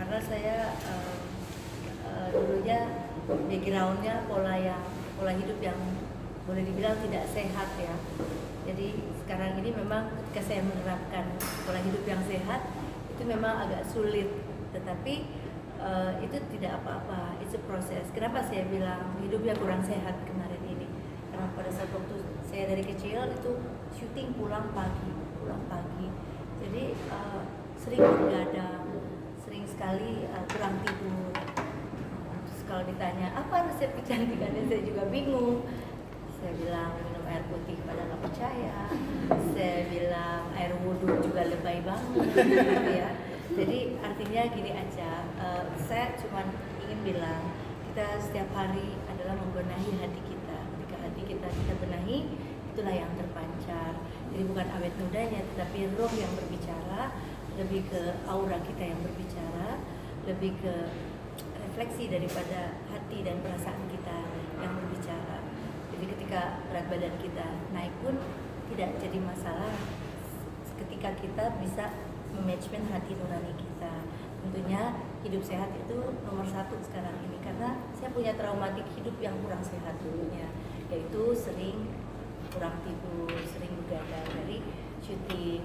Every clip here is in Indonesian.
karena saya dulunya backgroundnya pola hidup yang boleh dibilang tidak sehat ya. Jadi sekarang ini memang ketika saya menerapkan pola hidup yang sehat itu memang agak sulit, tetapi itu tidak apa-apa, itu proses. Kenapa saya bilang hidupnya kurang sehat kemarin ini? Karena pada saat waktu saya dari kecil itu syuting pulang pagi, jadi sering begadang, sering sekali kurang tidur. Terus kalau ditanya apa resep kecantikannya, saya juga bingung. Saya bilang minum air putih pada nggak percaya, saya bilang air wudhu juga lebay banget gitu ya. Jadi artinya gini aja, saya cuma ingin bilang kita setiap hari adalah membenahi hati kita. Ketika hati kita benahi, itulah yang terpancar. Jadi bukan awet mudanya, tetapi roh yang berbicara, lebih ke aura kita yang berbicara, lebih ke refleksi daripada hati dan perasaan kita yang berbicara. Jadi ketika berat badan kita naik pun tidak jadi masalah ketika kita bisa memanagement hati nurani kita. Tentunya hidup sehat itu nomor 1 sekarang ini, karena saya punya traumatik hidup yang kurang sehat dulunya, yaitu sering kurang tidur, sering begadang dari syuting.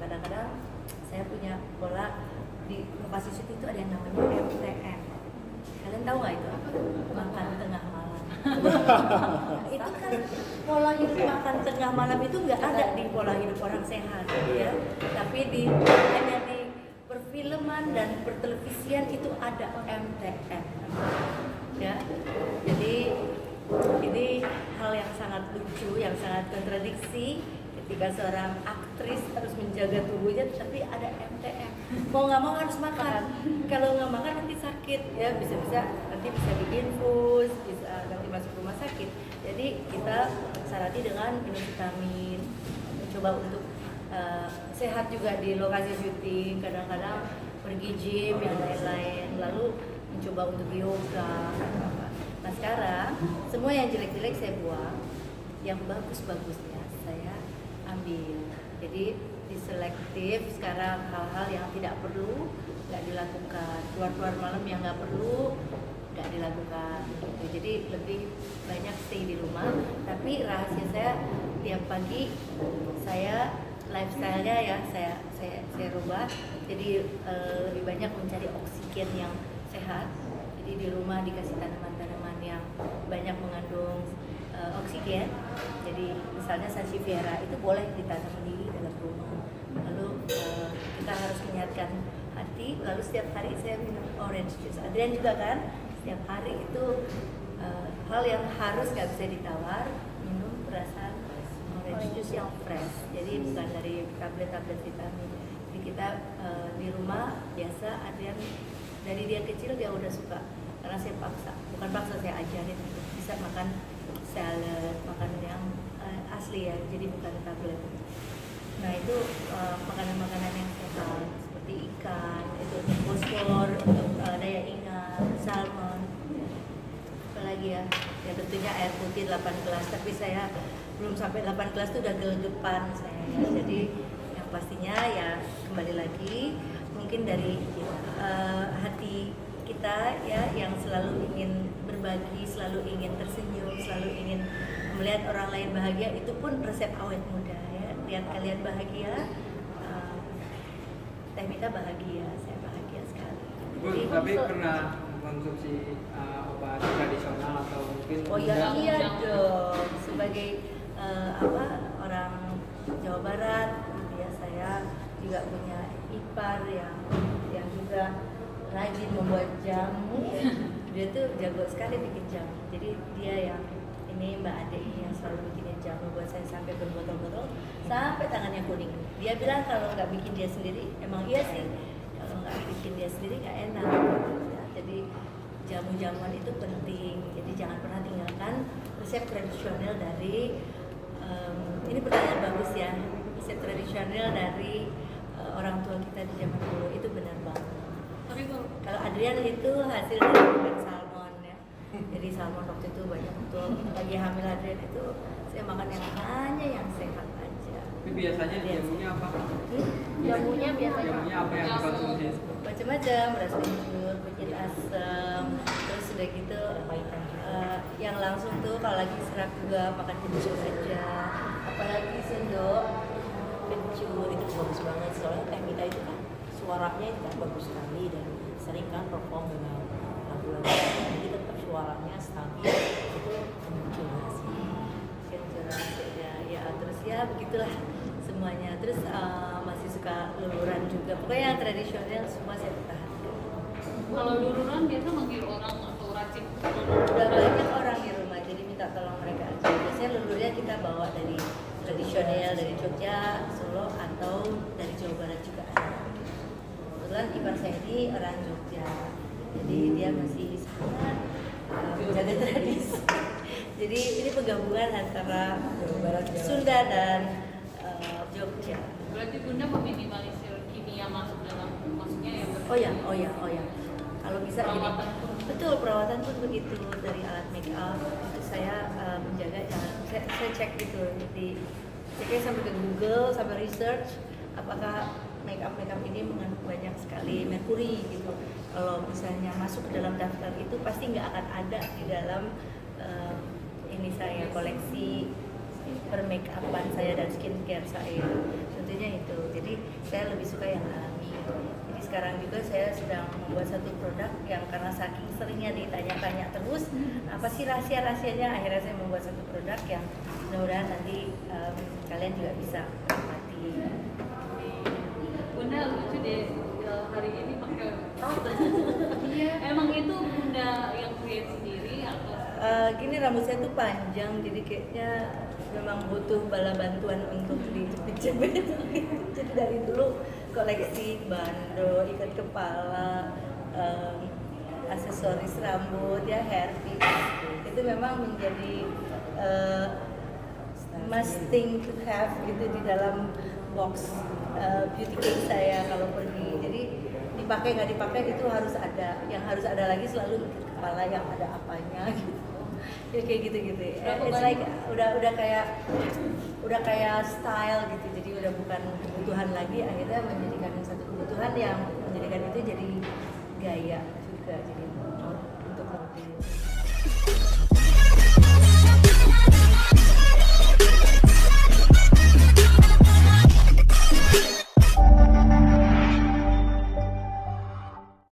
Kadang-kadang saya punya pola di lokasi syuting itu ada yang namanya MTM. Kalian tahu nggak itu? Makan tengah malam. Itu kan pola hidup makan tengah malam itu nggak ada di pola hidup orang sehat ya. Tapi hanya di perfilman dan pertelevisian itu ada MTM ya. Jadi ini hal yang sangat lucu, yang sangat kontradiksi ketika seorang aktris harus menjaga tubuhnya tapi ada MTM. Mau nggak mau harus makan. Kalau nggak makan nanti sakit ya, bisa-bisa nanti bisa diinfus, bisa nanti masuk rumah sakit. Jadi kita sarati dengan minum vitamin, mencoba untuk sehat juga di lokasi syuting, kadang-kadang pergi gym yang lain-lain, lalu mencoba untuk yoga. Nah sekarang semua yang jelek-jelek saya buang, yang bagus-bagusnya saya ambil. Jadi diselektif sekarang, hal-hal yang tidak perlu nggak dilakukan, keluar malam yang nggak perlu nggak dilakukan gitu. Jadi lebih banyak stay di rumah. Tapi rahasia saya tiap pagi saya lifestyle-nya ya saya rubah. Jadi lebih banyak mencari oksigen yang sehat. Jadi di rumah dikasih tanaman-tanaman yang banyak mengandung oksigen. Jadi misalnya sansevieria itu boleh ditanam sendiri dalam rumah. Lalu kita harus menyehatkan hati. Lalu setiap hari saya minum orange juice. Adrian juga kan setiap hari itu hal yang harus nggak bisa ditawar, minum perasaan orange juice yang fresh. Jadi bukan dari tablet-tablet vitamin. Jadi kita di rumah biasa Adrian dari dia kecil dia udah suka, karena saya paksa, bukan paksa, saya ajarin untuk bisa makan salad, makanan yang asli ya, jadi bukan tablet. Nah itu makanan-makanan yang sehat seperti ikan, itu untuk fosfor, untuk daya ingat, salmon, apalagi ya tentunya air putih 8 gelas, tapi saya belum sampai 8 gelas itu udah gelegepan saya ya. Jadi yang pastinya ya kembali lagi mungkin dari hati kita ya, yang selalu ingin berbagi, selalu ingin tersenyum, selalu ingin melihat orang lain bahagia. Itu pun resep awet muda ya. Lihat kalian bahagia, Teh Mita bahagia, saya bahagia sekali. Jadi, tapi pernah mengkonsumsi obat tradisional atau mungkin? Oh ya iya dong, sebagai orang Jawa Barat gitu ya, saya juga punya ipar yang juga rajin membuat jamu. Dia tuh jago sekali bikin jamu. Jadi dia yang ini Mbak Ade yang selalu bikinin jamu buat saya sampai berbotol-botol, sampai tangannya kuning. Dia bilang kalau nggak bikin dia sendiri, emang iya sih, kalau nggak bikin dia sendiri nggak enak ya. Jadi jamu-jamuan itu penting. Jadi jangan pernah tinggalkan resep tradisional dari ini pertanyaan bagus ya. Resep tradisional dari orang tua kita di zaman dulu itu benar banget. Tapi kalau Adrian itu hasil dari makan salmon ya. Jadi salmon waktu itu banyak, untuk lagi hamil Adrian itu saya makan yang hanya yang sehat aja. Tapi biasanya jamunya apa? Jamunya biasanya Jamunya apa yang dikonsumsi? macam-macam, beras kencur, kunyit asam, terus udah gitu yang langsung tuh kalau lagi serak juga makan kencur aja, apalagi sendok kencur itu bagus banget soalnya Teh Mita itu kan suaranya itu kan bagus sekali dan sering kan perform dengan lagu-lagu jadi tetap suaranya stabil itu kencur sih kencur aja ya terus ya begitulah semuanya terus masih suka luluran juga pokoknya yang tradisional semua saya pertahankan. Kalau luluran biasa manggil orang atau racik Udah banyak orang di rumah jadi minta tolong mereka aja biasanya lulurnya kita bawa dari tradisional dari Jogja, Solo atau dari Jawa Barat juga ada. Kebetulan ipar saya ini orang Jogja jadi dia masih sangat menjaga tradisi jadi ini penggabungan antara Sunda dan Jogja. berarti Bunda meminimalisir kimia masuk dalam maksudnya ya Oh ya. Kalau bisa Perawatan gini. pun. Betul, perawatan pun begitu dari alat make up itu saya menjaga jangan saya cek gitu di ceknya sampai ke Google sampai research apakah make up ini mengandung banyak sekali merkuri gitu. Kalau misalnya masuk ke dalam daftar itu pasti nggak akan ada di dalam ini saya koleksi per make upan saya dan skincare saya tentunya itu jadi saya lebih suka yang alami jadi sekarang juga saya sedang membuat satu produk yang karena saking seringnya ditanya-tanya terus apa sih rahasianya akhirnya saya membuat satu produk yang mudah-mudahan nanti kalian juga bisa menikmati. Bunda lucu deh hari ini pakai emang itu Bunda yang create sendiri atau Gini rambut saya tuh panjang jadi kayaknya memang butuh bala bantuan untuk dijepit-jepit jadi dari dulu koleksi bando, ikat kepala, aksesoris rambut ya hairpiece itu memang menjadi must thing to have gitu di dalam box beauty kit saya kalau pergi jadi dipakai nggak dipakai itu harus ada yang harus ada lagi selalu ikat kepala yang ada apanya gitu ya kayak gitu-gitu it's like udah kayak style gitu jadi udah bukan kebutuhan lagi akhirnya menjadikan satu kebutuhan yang menjadikan itu jadi gaya juga jadi untuk mobil.